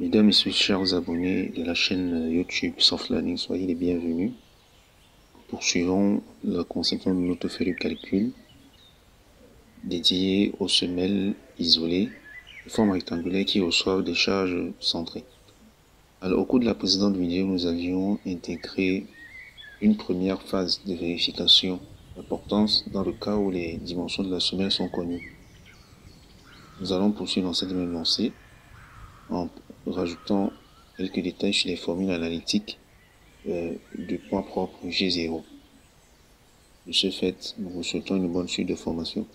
Mesdames et messieurs, chers abonnés de la chaîne YouTube Softlearning, soyez les bienvenus. Poursuivons la conception de notre feuille de calcul dédiée aux semelles isolées de forme rectangulaire qui reçoivent des charges centrées. Alors, au cours de la précédente vidéo, nous avions intégré une première phase de vérification d'importance dans le cas où les dimensions de la semelle sont connues. Nous allons poursuivre dans cette même lancée en rajoutant quelques détails sur les formules analytiques du point propre G0. De ce fait, nous vous souhaitons une bonne suite de formation.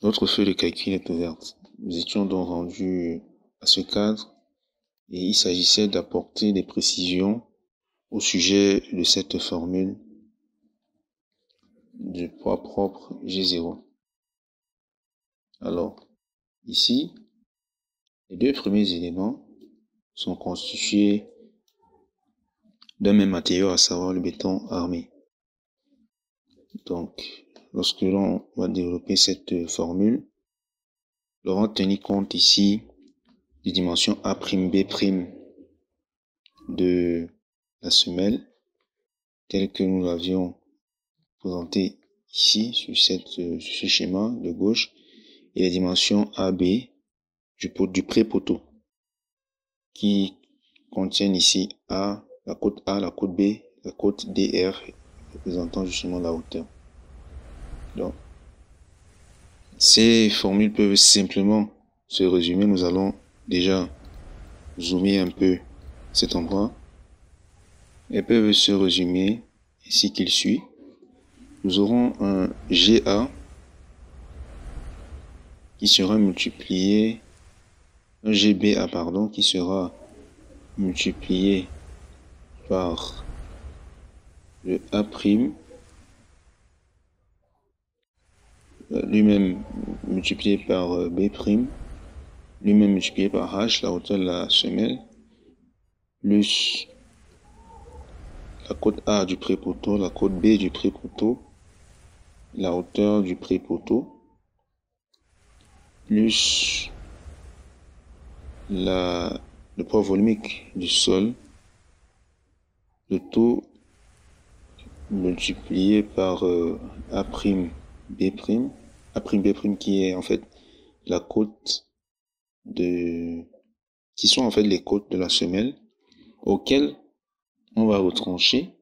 Notre feuille de calcul est ouverte. Nous étions donc rendus à ce cadre et il s'agissait d'apporter des précisions au sujet de cette formule du poids propre G0. Alors, ici, les deux premiers éléments sont constitués d'un même matériau, à savoir le béton armé. Donc, lorsque l'on va développer cette formule, nous allons tenir compte ici des dimensions A'B' de la semelle, telle que nous l'avions présenté ici sur ce schéma de gauche, et les dimensions AB du pré-poteau, qui contiennent ici A, la côte B, la côte DR, représentant justement la hauteur. Donc, ces formules peuvent simplement se résumer. Nous allons déjà zoomer un peu cet endroit. Elles peuvent se résumer ainsi qu'il suit. Nous aurons un GA qui sera multiplié, un GBA pardon, qui sera multiplié par le A', lui-même multiplié par B', lui-même multiplié par H, la hauteur de la semelle, plus la côte A du pré-poteau, la côte B du pré-poteau, la hauteur du pré-poteau, plus le poids volumique du sol, le tout multiplié par A'B', A'B' qui est en fait la côte qui sont en fait les côtes de la semelle, auxquelles on va retrancher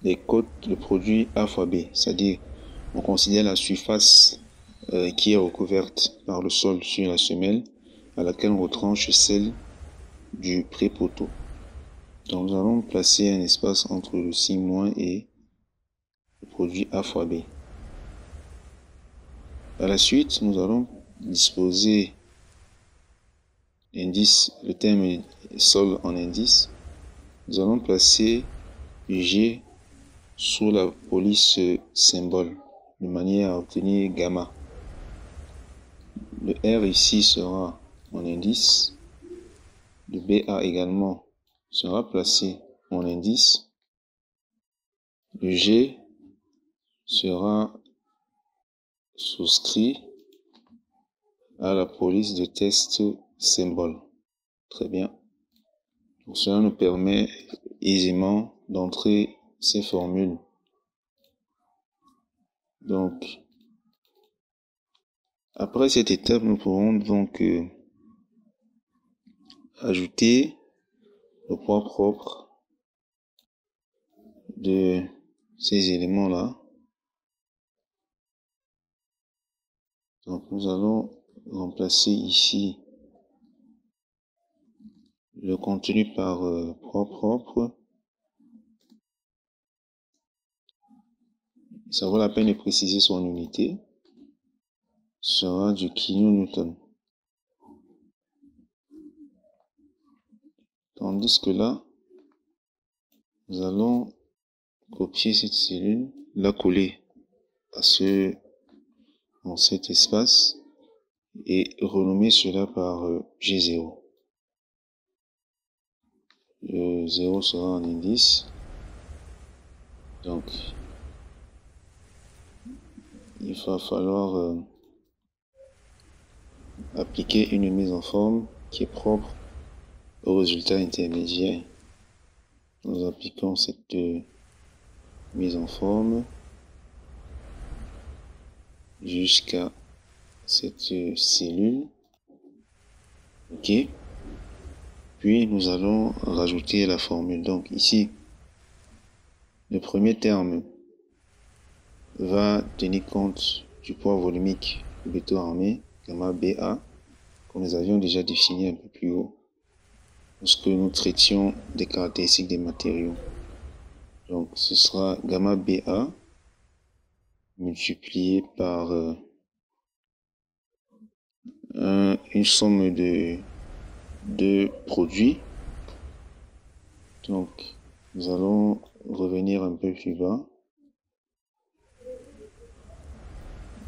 les côtes, le produit A fois B, c'est-à-dire on considère la surface qui est recouverte par le sol sur la semelle, à laquelle on retranche celle du pré-poteau. Donc nous allons placer un espace entre le signe- et le produit A fois B. Par la suite, nous allons disposer l'indice, le terme sol en indice. Nous allons placer le G sous la police symbole, de manière à obtenir gamma. Le R ici sera en indice. Le BA également sera placé en indice. Le G sera souscrit à la police de test symbole. Très bien. Donc cela nous permet aisément d'entrer ces formules. Donc, après cette étape, nous pourrons donc ajouter le poids propre de ces éléments-là. Donc, nous allons remplacer ici le contenu par poids propre. Ça vaut la peine de préciser son unité. Ce sera du kilonewton. Tandis que là, nous allons copier cette cellule, la coller dans cet espace et renommer cela par G0. Le 0 sera un indice. Donc, il va falloir appliquer une mise en forme qui est propre au résultat intermédiaire. Nous appliquons cette mise en forme jusqu'à cette cellule. OK. Puis nous allons rajouter la formule. Donc ici, le premier terme va tenir compte du poids volumique du béton armé, gamma BA, que nous avions déjà défini un peu plus haut lorsque nous traitions des caractéristiques des matériaux. Donc ce sera gamma BA multiplié par une somme de deux produits. Donc nous allons revenir un peu plus bas.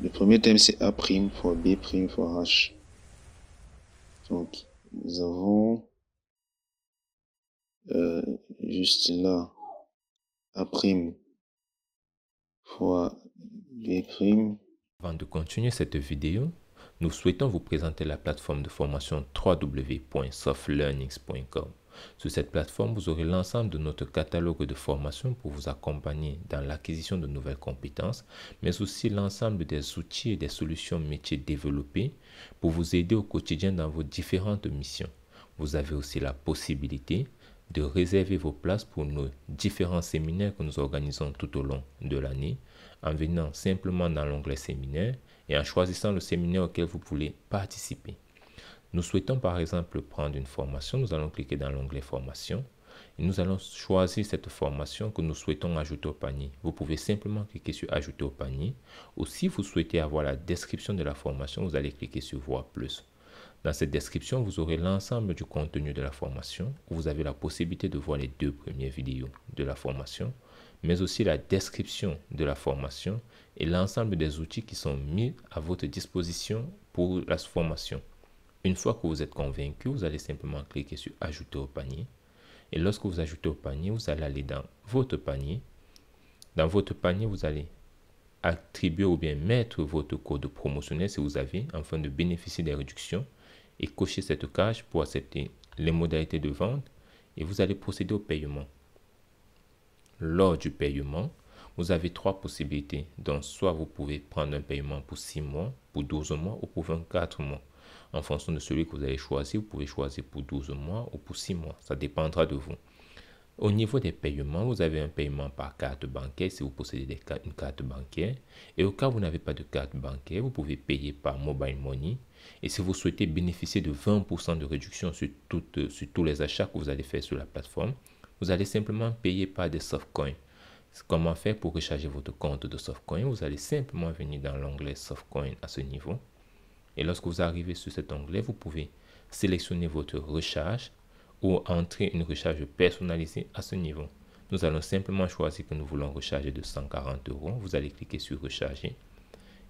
Le premier terme c'est A' fois B' fois H. Donc nous avons juste là A' fois B'. Avant de continuer cette vidéo, nous souhaitons vous présenter la plateforme de formation www.softlearnings.com. Sur cette plateforme, vous aurez l'ensemble de notre catalogue de formations pour vous accompagner dans l'acquisition de nouvelles compétences, mais aussi l'ensemble des outils et des solutions métiers développés pour vous aider au quotidien dans vos différentes missions. Vous avez aussi la possibilité de réserver vos places pour nos différents séminaires que nous organisons tout au long de l'année en venant simplement dans l'onglet séminaire et en choisissant le séminaire auquel vous voulez participer. Nous souhaitons par exemple prendre une formation, nous allons cliquer dans l'onglet formation et nous allons choisir cette formation que nous souhaitons ajouter au panier. Vous pouvez simplement cliquer sur ajouter au panier ou si vous souhaitez avoir la description de la formation, vous allez cliquer sur voir plus. Dans cette description, vous aurez l'ensemble du contenu de la formation où vous avez la possibilité de voir les 2 premières vidéos de la formation, mais aussi la description de la formation et l'ensemble des outils qui sont mis à votre disposition pour la formation. Une fois que vous êtes convaincu, vous allez simplement cliquer sur ajouter au panier. Et lorsque vous ajoutez au panier, vous allez aller dans votre panier. Dans votre panier, vous allez attribuer ou bien mettre votre code promotionnel si vous avez, afin de bénéficier des réductions, et cocher cette case pour accepter les modalités de vente et vous allez procéder au paiement. Lors du paiement, vous avez 3 possibilités. Donc, soit vous pouvez prendre un paiement pour 6 mois, pour 12 mois ou pour 24 mois. En fonction de celui que vous allez choisir, vous pouvez choisir pour 12 mois ou pour 6 mois. Ça dépendra de vous. Au niveau des paiements, vous avez un paiement par carte bancaire si vous possédez une carte bancaire. Et au cas où vous n'avez pas de carte bancaire, vous pouvez payer par mobile money. Et si vous souhaitez bénéficier de 20% de réduction sur tous les achats que vous allez faire sur la plateforme, vous allez simplement payer par des softcoins. Comment faire pour recharger votre compte de softcoin? Vous allez simplement venir dans l'onglet softcoin à ce niveau. Et lorsque vous arrivez sur cet onglet, vous pouvez sélectionner votre recharge ou entrer une recharge personnalisée à ce niveau. Nous allons simplement choisir que nous voulons recharger de 140 €. Vous allez cliquer sur recharger.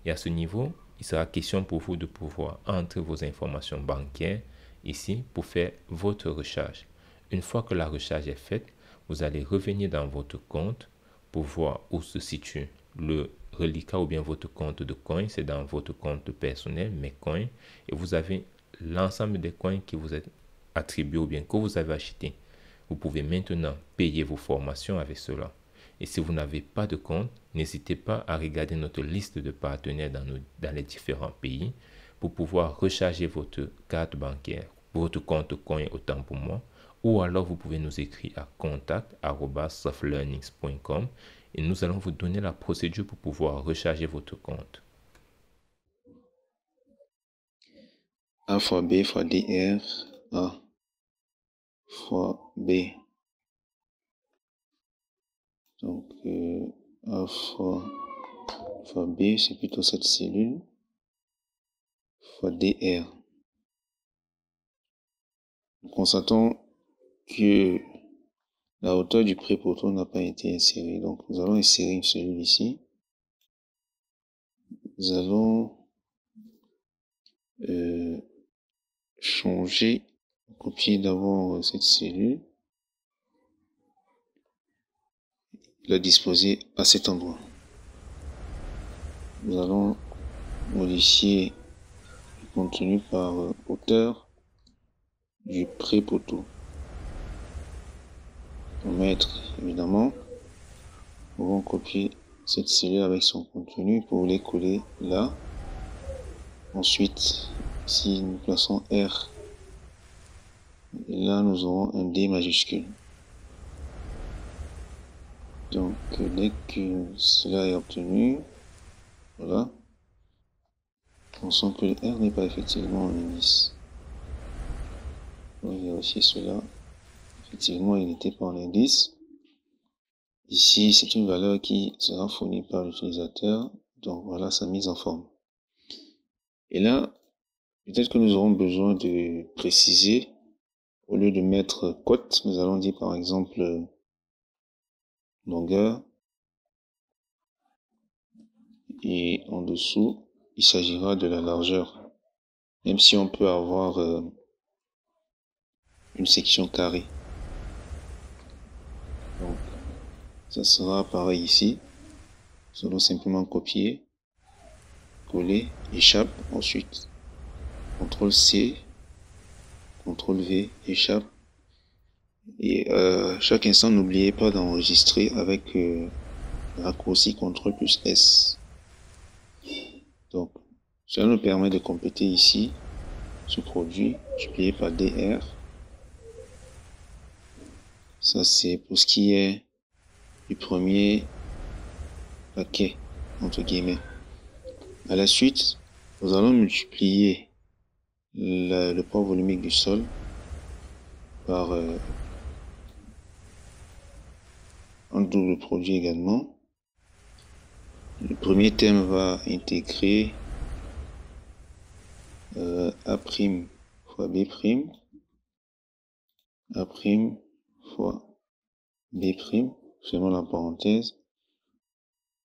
Et à ce niveau, il sera question pour vous de pouvoir entrer vos informations bancaires ici pour faire votre recharge. Une fois que la recharge est faite, vous allez revenir dans votre compte pour voir où se situe le reliquat ou bien votre compte de coins. C'est dans votre compte personnel, mes coins. Et vous avez l'ensemble des coins qui vous est attribué ou bien que vous avez acheté. Vous pouvez maintenant payer vos formations avec cela. Et si vous n'avez pas de compte, n'hésitez pas à regarder notre liste de partenaires dans les différents pays pour pouvoir recharger votre carte bancaire, votre compte coin autant pour moi. Ou alors vous pouvez nous écrire à contact@softlearnings.com et nous allons vous donner la procédure pour pouvoir recharger votre compte. A fois B fois DR, A fois B. Donc A fois B, c'est plutôt cette cellule, fois DR. Nous constatons que la hauteur du pré-poteau n'a pas été insérée. Donc nous allons insérer une cellule ici. Nous allons changer, copier d'abord cette cellule, la disposer à cet endroit. Nous allons modifier le contenu par hauteur du pré-poteau. Pour mettre, évidemment, nous allons copier cette cellule avec son contenu pour les coller là. Ensuite, si nous plaçons R, et là nous aurons un D majuscule. Donc dès que cela est obtenu, voilà, on sent que le R n'est pas effectivement un indice. On va vérifier cela. Effectivement, il n'était pas un indice. Ici, c'est une valeur qui sera fournie par l'utilisateur. Donc voilà sa mise en forme. Et là, peut-être que nous aurons besoin de préciser, au lieu de mettre cote, nous allons dire par exemple longueur. Et en dessous, il s'agira de la largeur. Même si on peut avoir une section carrée. Donc, ça sera pareil ici. Nous allons simplement copier, coller, échappe, ensuite CTRL-C, CTRL-V, échappe. Et chaque instant, n'oubliez pas d'enregistrer avec raccourci CTRL plus S. Donc, cela nous permet de compléter ici ce produit multiplié par DR. Ça, c'est pour ce qui est du premier paquet, entre guillemets. À la suite, nous allons multiplier le poids volumique du sol par un double produit également. Le premier terme va intégrer A' fois B', A' fois B', selon la parenthèse.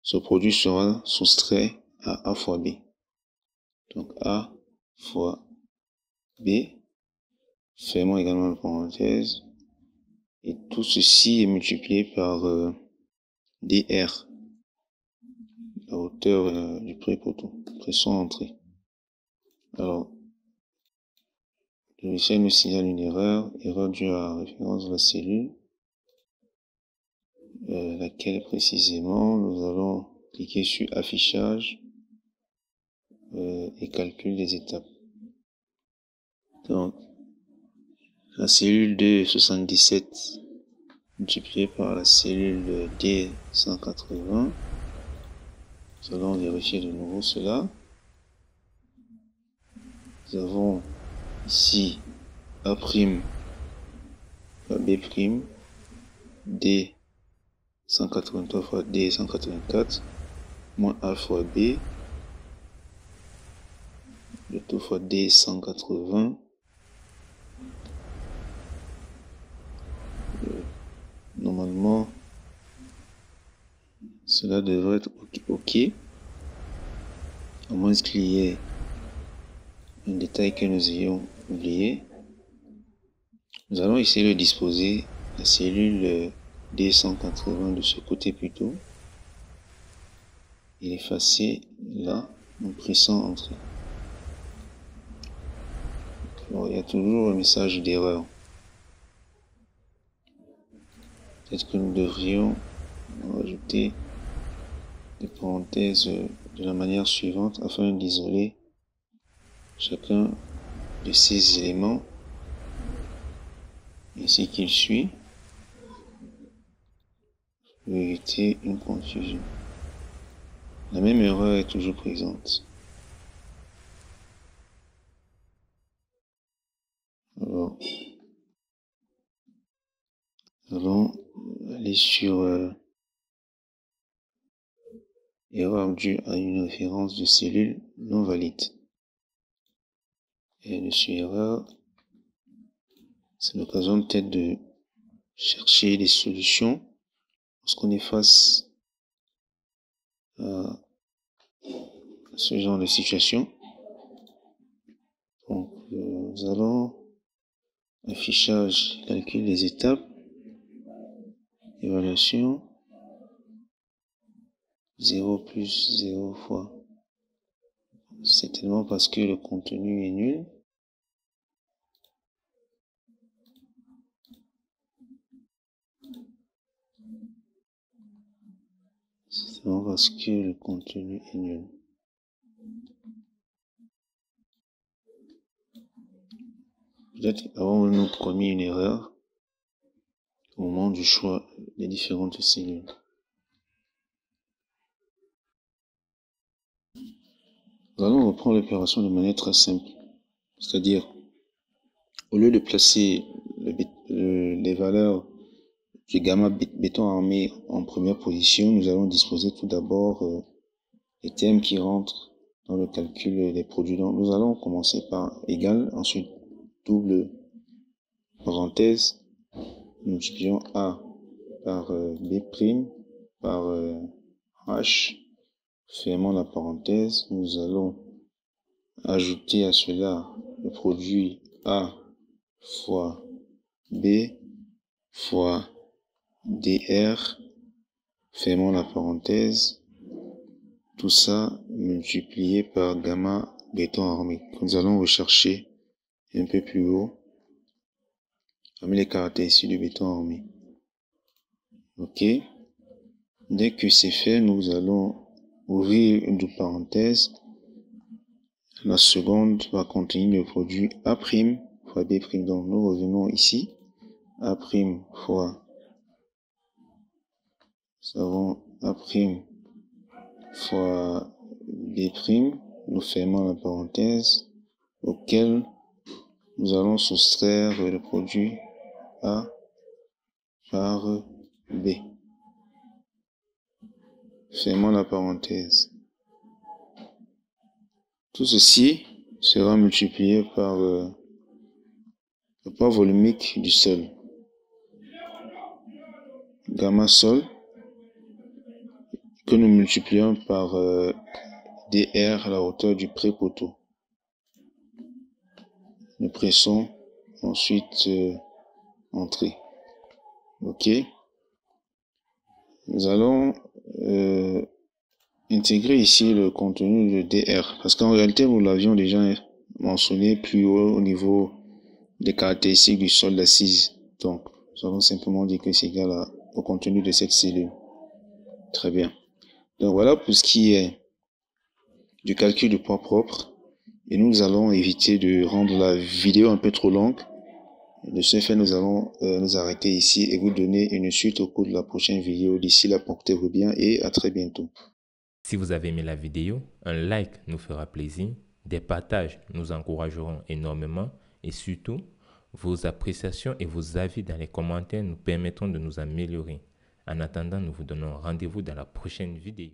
Ce produit sera soustrait à A fois B. Donc A fois B, fermons également la parenthèse. Et tout ceci est multiplié par DR, la hauteur du pré-poteau. Pressons entrée. Alors, le logiciel nous signale une erreur due à la référence de la cellule, laquelle précisément nous allons cliquer sur affichage et calcul des étapes. Donc, la cellule D77 multipliée par la cellule D180. Nous allons vérifier de nouveau cela. Nous avons ici A' fois B', D183 fois D184, moins A fois B, le tout fois D180. Normalement, cela devrait être OK. À moins qu'il y ait un détail que nous ayons oublié. Nous allons essayer de disposer la cellule D180 de ce côté plutôt. Et l'effacer là en pressant Entrée. Alors, il y a toujours un message d'erreur. Peut-être que nous devrions rajouter des parenthèses de la manière suivante afin d'isoler chacun de ces éléments ainsi qu'il suit pour éviter une confusion. La même erreur est toujours présente. Alors, nous allons aller sur erreur due à une référence de cellule non valide. Et dessus erreur, c'est l'occasion peut-être de chercher des solutions lorsqu'on est face à ce genre de situation. Donc, nous allons affichage, calcul des étapes, évaluation, 0 plus 0 fois C'est tellement parce que le contenu est nul. C'est tellement parce que le contenu est nul. Peut-être avons-nous commis une erreur au moment du choix des différentes cellules. Nous allons reprendre l'opération de manière très simple. C'est-à-dire, au lieu de placer les valeurs du gamma béton armé en première position, nous allons disposer tout d'abord les termes qui rentrent dans le calcul des produits. Donc, nous allons commencer par égal, ensuite double parenthèse, nous multiplions A par B' par H, fermons la parenthèse, nous allons ajouter à cela le produit A fois B fois DR, fermons la parenthèse, tout ça multiplié par gamma béton armé. Nous allons rechercher un peu plus haut parmi les caractéristiques du béton armé. Ok. Dès que c'est fait, nous allons ouvrir une double parenthèse. La seconde va contenir le produit A' fois B'. Donc nous revenons ici. A' fois, nous avons A' fois B'. Nous fermons la parenthèse auquel nous allons soustraire le produit A par B. Fermons la parenthèse. Tout ceci sera multiplié par le poids volumique du sol. Gamma sol que nous multiplions par DR à la hauteur du pré-poteau. Nous pressons ensuite entrée. Ok. Nous allons intégrer ici le contenu de DR parce qu'en réalité nous l'avions déjà mentionné plus haut au niveau des caractéristiques du sol d'assise. Donc nous allons simplement dire que c'est égal au contenu de cette cellule. Très bien. Donc voilà pour ce qui est du calcul de poids propre. Et nous allons éviter de rendre la vidéo un peu trop longue. De ce fait, nous allons nous arrêter ici et vous donner une suite au cours de la prochaine vidéo. D'ici là, portez-vous bien et à très bientôt. Si vous avez aimé la vidéo, un like nous fera plaisir, des partages nous encourageront énormément et surtout, vos appréciations et vos avis dans les commentaires nous permettront de nous améliorer. En attendant, nous vous donnons rendez-vous dans la prochaine vidéo.